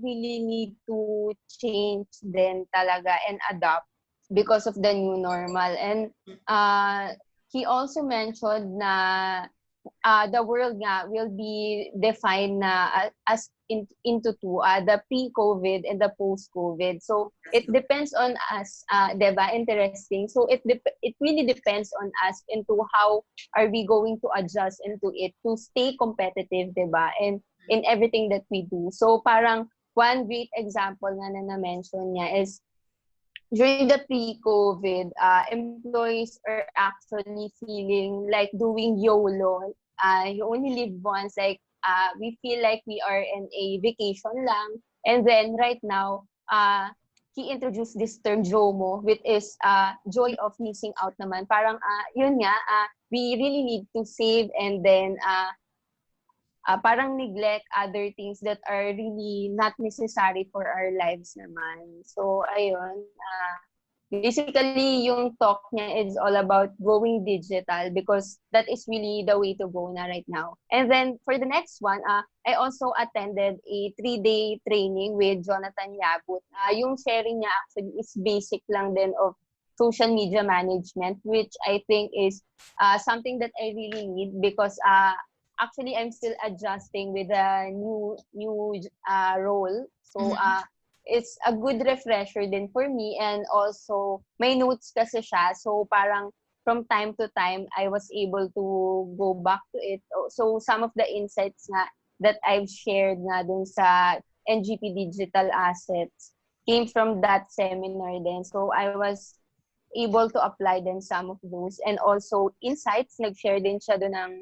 really need to change din talaga and adapt because of the new normal. And he also mentioned na the world nga will be defined na as into two, the pre-COVID and the post-COVID. So it depends on us, diba? Interesting. So it really depends on us into how are we going to adjust into it to stay competitive, diba? And in everything that we do. So parang one great example nga na na-mention niya is during the pre-COVID, employees are actually feeling like doing YOLO. You only live once. Like, we feel like we are in a vacation lang. And then right now, he introduced this term JOMO, which is joy of missing out naman. Parang, yun nga, we really need to save and then parang neglect other things that are really not necessary for our lives naman. So, ayun. Basically, yung talk niya is all about going digital because that is really the way to go na right now. And then, for the next one, I also attended a 3-day training with Jonathan Yabut. Yung sharing niya actually is basic lang din of social media management, which I think is something that I really need because actually I'm still adjusting with a new role. So it's a good refresher din for me, and also may notes kasi siya. So parang from time to time I was able to go back to it. So some of the insights nga that I've shared nga dun sa NGP Digital Assets came from that seminar din. So I was able to apply then some of those, and also insights, nag-share din siya dun ng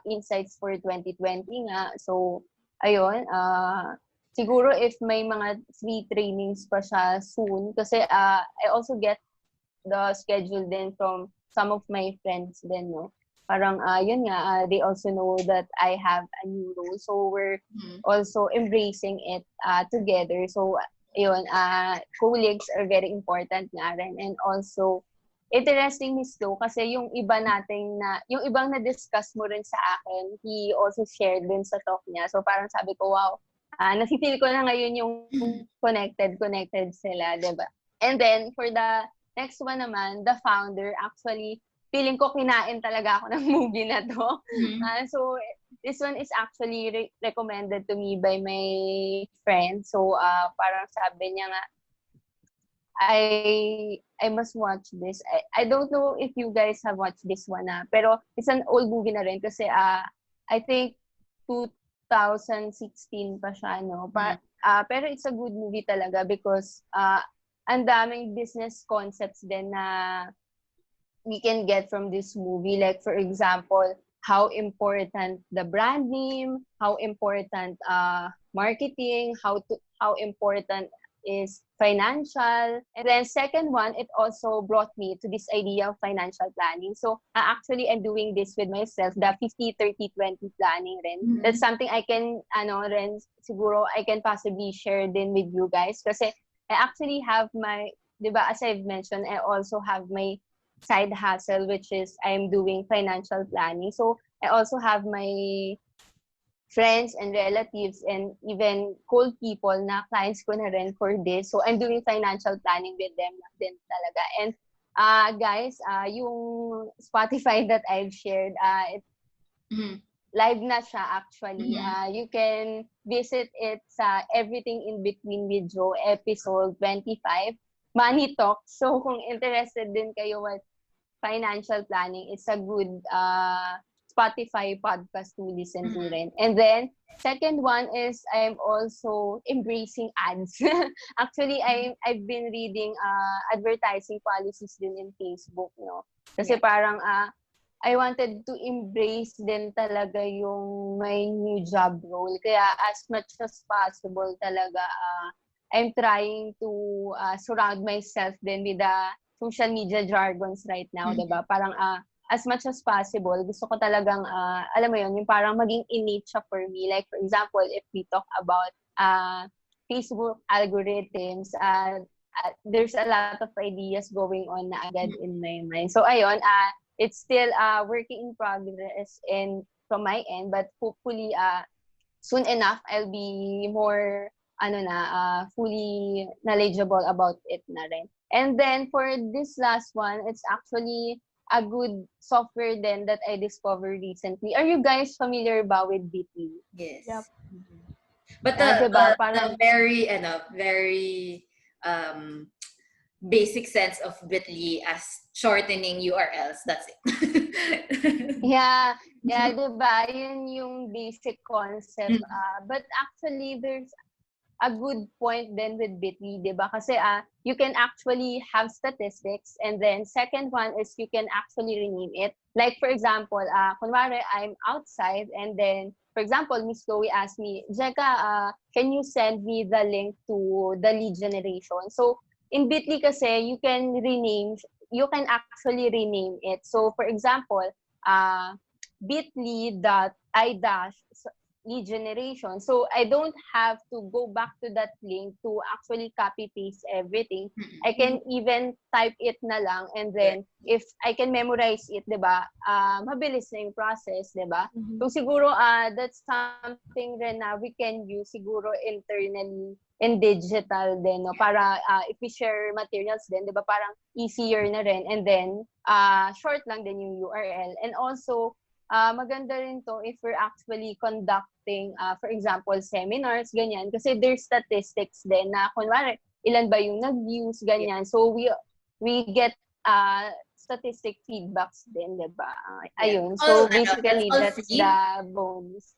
insights for 2020 nga. So, ayun, siguro if may mga free trainings pa siya soon, kasi I also get the schedule din from some of my friends din, no? Parang, yun nga, they also know that I have a new role. So, we're also embracing it together. So, ayun, colleagues are very important nga rin. And also, interesting Miss Lo, kasi yung iba nating yung ibang na-discuss mo rin sa akin, he also shared din sa talk niya. So parang sabi ko, wow, nafe-feel ko na ngayon yung connected sila, diba? And then for the next one naman, the founder, actually, feeling ko kinain talaga ako ng movie na to. So this one is actually recommended to me by my friend. So parang sabi niya nga, I must watch this. I don't know if you guys have watched this one pero it's an old movie na rin kasi I think 2016 pa siya, no? Pero it's a good movie talaga because ang daming business concepts din na we can get from this movie. Like for example, how important the brand name, how important marketing, how important is financial. And then second one, it also brought me to this idea of financial planning. So actually, I'm doing this with myself, the 50-30-20 planning rin. That's something I can, rin, siguro I can possibly share din with you guys. Kasi I actually have my, diba, as I've mentioned, I also have my side hustle, which is I'm doing financial planning. So I also have my friends and relatives and even cold people na clients ko na rin for this. So, I'm doing financial planning with them din talaga. And, guys, yung Spotify that I've shared, live na siya actually. You can visit it sa Everything in Between with Joe, episode 25, Money Talk. So, kung interested din kayo with financial planning, it's a good Spotify podcast to listen to rin. And then, second one is I'm also embracing ads. Actually, I've been reading advertising policies din in Facebook, no? Kasi parang I wanted to embrace din talaga yung my new job role. Kaya as much as possible talaga, I'm trying to surround myself din with the social media jargons right now, diba? Parang as much as possible, gusto ko talagang, alam mo yun, yung parang maging innate siya for me. Like, for example, if we talk about Facebook algorithms, there's a lot of ideas going on na agad in my mind. So, ayun, it's still working in progress from my end, but hopefully, soon enough, I'll be more, fully knowledgeable about it na rin. And then for this last one, it's actually a good software then that I discovered recently. Are you guys familiar ba with Bitly? Yes. Yep. But Yeah, diba? the Parang, very basic sense of Bitly as shortening URLs. That's it. yeah, yeah, diba? Yun yung basic concept. But actually, there's a good point then with Bitly, di ba? Kasi you can actually have statistics, and then second one is you can actually rename it. Like for example, kunwari I'm outside, and then for example, Miss Chloe asked me, Jeka, can you send me the link to the lead generation? So in Bitly kasi you can actually rename it. So for example, uh, bit.ly.i dash lead generation. So I don't have to go back to that link to actually copy paste everything. I can even type it na lang, and then if I can memorize it, 'di ba? Mabilis na yung process, 'di ba? So siguro that's something rin na we can use siguro internally in digital din, no, para if we share materials din, 'di ba, parang easier na rin, and then short lang din yung URL. And also maganda rin to if we're actually conducting, for example, seminars, ganyan. Kasi there's statistics din na, kunwari, ilan ba yung nag-views, ganyan. So, we get statistic feedbacks din, di ba? Ayun. So, basically, that's the bonus.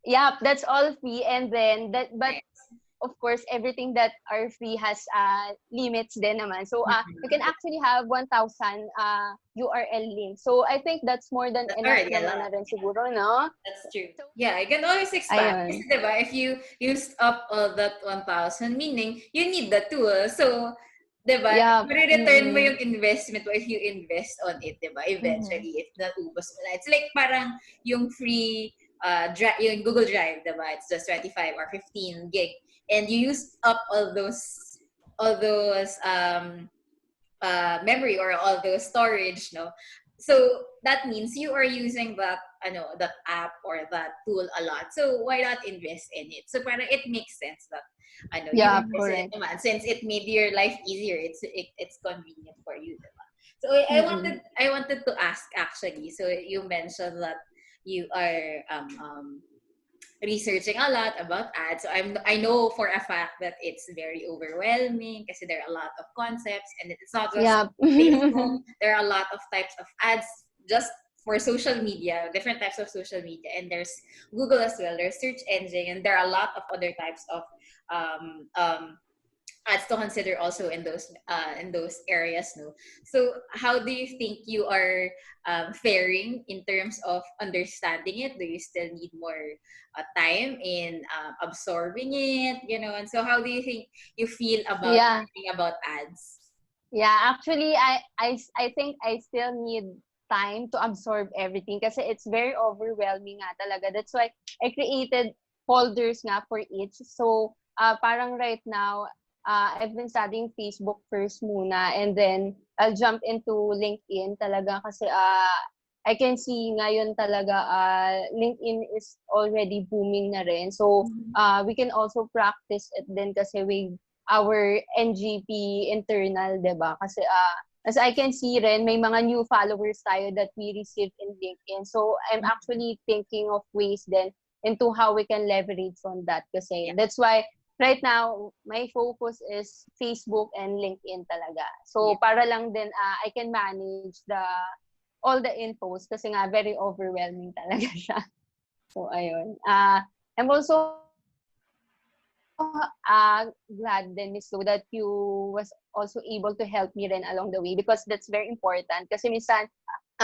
Yeah, that's all free. And then, but of course, everything that are free has limits din naman. So, you can actually have 1,000 URL links. So, I think that's more than enough naman na rin siguro, no? That's true. Yeah, you can always expand. Kasi, diba, if you used up all that 1,000, meaning you need the tool. So, diba, return mo yung investment mo if you invest on it, diba? Eventually, if naubos mo na. It's like parang yung free yung Google Drive, diba? It's just 25 or 15 gig. And you use up all those memory or all those storage, no? So that means you are using that app or that tool a lot. So why not invest in it? So parang it makes sense that you invest in it naman, since it made your life easier. It's convenient for you, diba? So I wanted to ask actually. So you mentioned that you are researching a lot about ads. So I know for a fact that it's very overwhelming because there are a lot of concepts, and it's not just Facebook. There are a lot of types of ads just for social media, different types of social media, and there's Google as well. There's search engine, and there are a lot of other types of ads to consider also in those areas, no? So how do you think you are faring in terms of understanding it? Do you still need more time in absorbing it, and so how do you think you feel about thinking about ads? Actually, I think I still need time to absorb everything kasi it's very overwhelming nga talaga. That's why I created folders nga for each. So parang right now, I've been studying Facebook first muna, and then I'll jump into LinkedIn talaga kasi I can see ngayon talaga LinkedIn is already booming na rin. So we can also practice it din kasi with our NGP internal, 'di ba? Kasi as I can see rin, may mga new followers tayo that we received in LinkedIn. So I'm actually thinking of ways then into how we can leverage on that kasi that's why right now, my focus is Facebook and LinkedIn talaga. So, para lang din, I can manage all the infos kasi nga, very overwhelming talaga siya. So, ayun. I'm also glad then, Miss Lou, that you was also able to help me rin along the way because that's very important. Kasi minsan,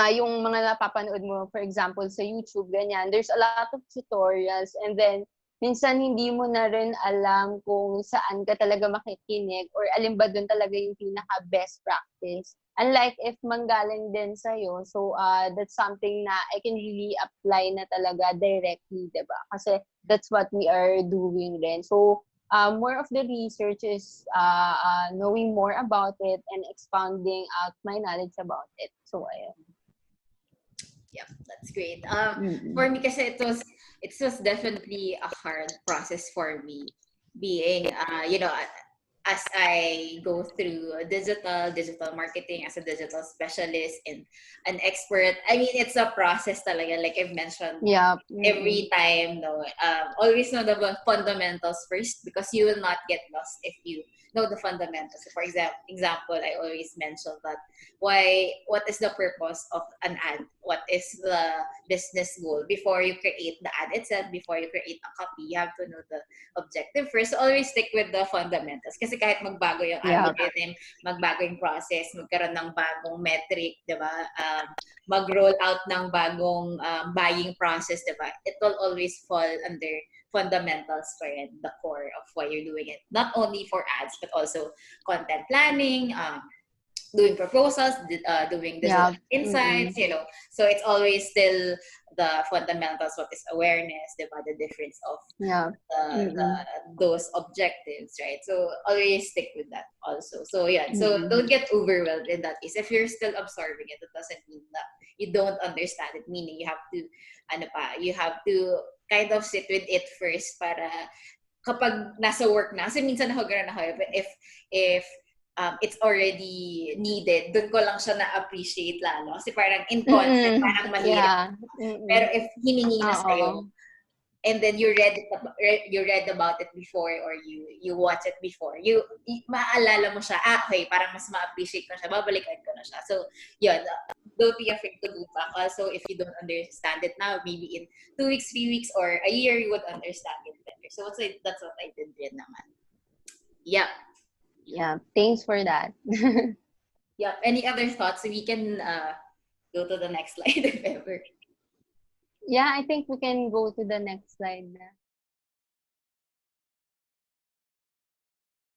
yung mga napapanood mo, for example, sa YouTube, ganyan, there's a lot of tutorials, and then, minsan hindi mo na rin alam kung saan ka talaga makikinig or alin ba doon talaga yung pinaka-best practice. Unlike if manggaling din sa'yo, so that's something na I can really apply na talaga directly, diba? Kasi that's what we are doing then. So, more of the research is knowing more about it and expanding out my knowledge about it. So, ayun. Yeah, that's great. Mm-mm. For me, kasi it was definitely a hard process for me, being as I go through digital marketing as a digital specialist and an expert. I mean, it's a process talaga, like I've mentioned Yeah. every Mm-mm. time. No, always know the fundamentals first, because you will not get lost if you know the fundamentals. So for example, I always mention that what is the purpose of an ad, what is the business goal before you create the ad itself, before you create a copy. You have to know the objective first. So always stick with the fundamentals, kasi kahit magbago yung Yeah. algorithm, magbago yung process, magkaroon ng bagong metric, di ba? Mag-roll out ng bagong buying process, di ba? It will always fall under fundamentals pa rin, the core of why you're doing it. Not only for ads, but also content planning, doing proposals, doing digital Yeah. insights, Mm-mm. So it's always still the fundamentals, what is awareness, the difference of Yeah. Mm-mm. those objectives, right? So always stick with that also. So yeah, so Mm-mm. don't get overwhelmed in that case. If you're still absorbing it, it doesn't mean that you don't understand it. Meaning you have to, you have to kind of sit with it first para kapag nasa work na, kasi minsan ako ganun ako, if it's already needed, dun ko lang siya na-appreciate lalo. Kasi parang in concept, Mm-mm. parang mahirap. Yeah. Pero Mm-mm. if hiningi na sa'yo, Oo. and then you read about it before, or you watch it before, maaalala mo siya, okay, parang mas ma-appreciate ko siya, babalikan ko na siya. So yun, don't be afraid to go back. Also, if you don't understand it now, maybe in 2 weeks, 3 weeks, or a year, you would understand it better. So that's what I did rin naman. Yeah. Yeah. Thanks for that. Yep. Any other thoughts? So we can go to the next slide if ever. Yeah, I think we can go to the next slide na.